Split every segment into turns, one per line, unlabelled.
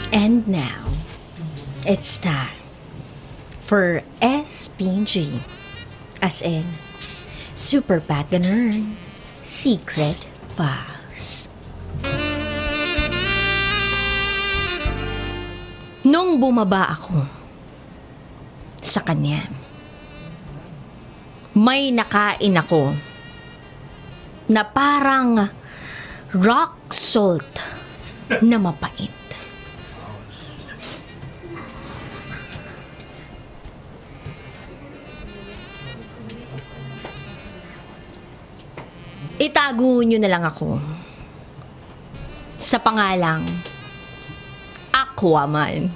And now, it's time for SPG, as in Super Bad Ganun Secret Files. Nung bumaba ako sa kanya, may nakain ako na parang rock salt na mapait. Itago nyo na lang ako sa pangalang Aquaman.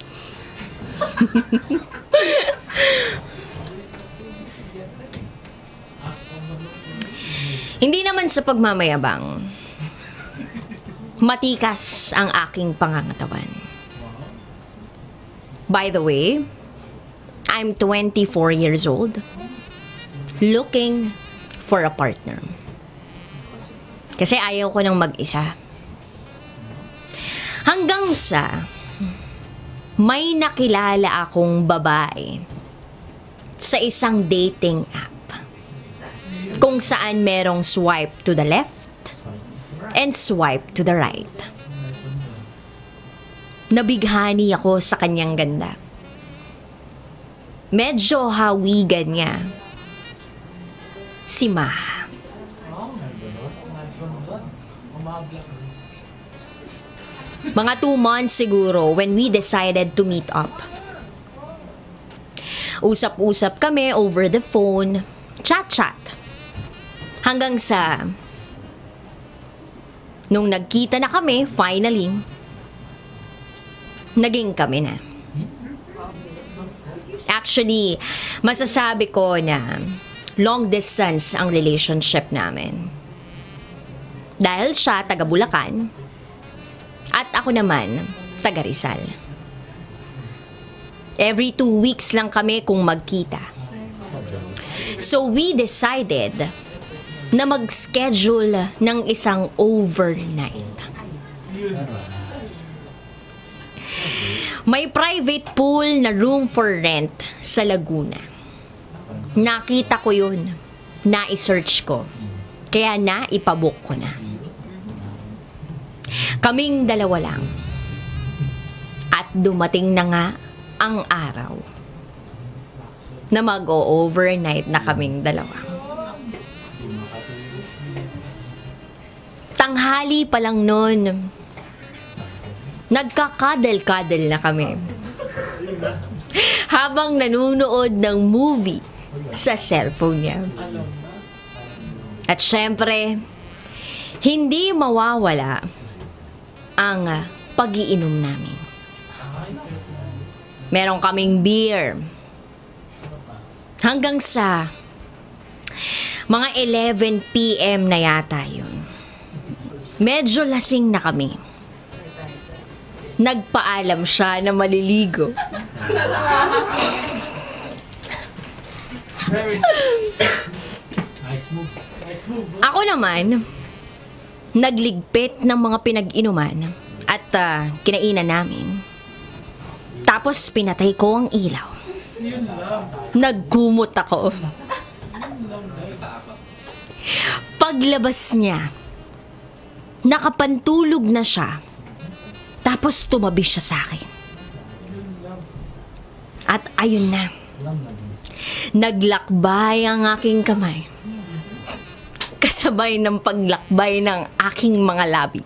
Hindi naman sa pagmamayabang. Matikas ang aking pangangatawan. By the way, I'm 24 years old, looking for a partner. Kasi ayaw ko nang mag-isa. Hanggang sa may nakilala akong babae sa isang dating app kung saan merong swipe to the left and swipe to the right. Nabighani ako sa kanyang ganda. Medyo hawigan niya si Maha. Mga 2 months siguro when we decided to meet up. Usap-usap kami over the phone, chat-chat. Hanggang sa nung nagkita na kami, finally, naging kami na. Actually, masasabi ko na long distance ang relationship namin. Dahil siya taga Bulacan at ako naman taga Rizal. Every 2 weeks lang kami kung magkita. So we decided na mag-schedule ng isang overnight. May private pool na room for rent sa Laguna. Nakita ko yun. Na-search ko. Kaya na-ipabook ko na. Kaming dalawa lang. At dumating na nga ang araw na mag-o-overnight na kaming dalawa. Tanghali pa lang nun, nagkakadal-kadal na kami. Habang nanunood ng movie sa cellphone niya. At syempre, hindi mawawala ang pag-iinom namin. Meron kaming beer. Hanggang sa mga 11 PM na yata yun. Medyo lasing na kami. Nagpaalam siya na maliligo. Ako naman, nagligpit ng mga pinag-inuman at kinainan namin. Tapos pinatay ko ang ilaw. Nagkumot ako. Paglabas niya, nakapantulog na siya. Tapos tumabi siya sa akin. At ayun na. Naglakbay ang aking kamay. Kasabay ng paglakbay ng aking mga labi.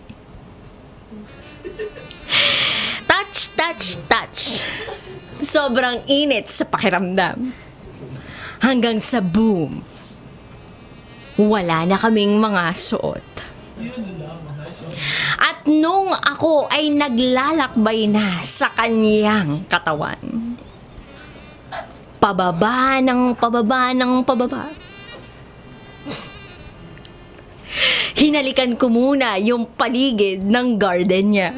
Touch, touch, touch. Sobrang init sa pakiramdam. Hanggang sa boom. Wala na kaming mga suot. At nung ako ay naglalakbay na sa kanyang katawan, pababa ng pababa ng pababa, hinalikan ko muna yung paligid ng garden niya.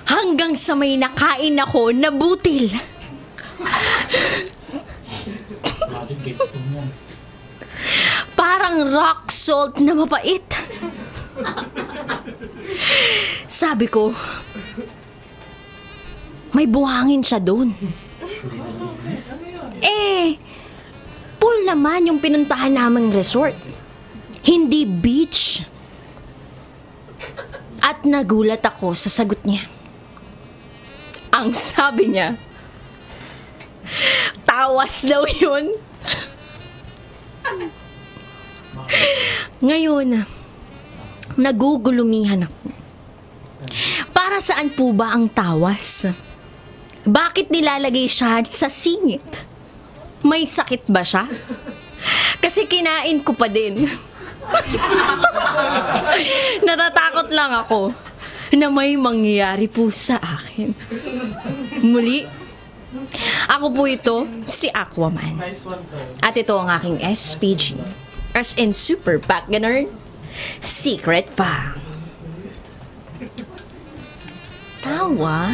Hanggang sa may nakain ako na butil. Parang rock salt na mapait. Sabi ko, may buhangin siya doon. Pool naman yung pinuntahan naming resort. Hindi beach. At nagulat ako sa sagot niya. Ang sabi niya, tawas daw yun. Ngayon, nagugulumihan ako. Para saan po ba ang tawas? Bakit nilalagay siya sa singit? May sakit ba siya? Kasi kinain ko pa din. Natatakot lang ako na may mangyayari po sa akin. Muli, ako po ito, si Aquaman. At ito ang aking SPG. As in Super Pack Ganun, Secret Fang. Tawas?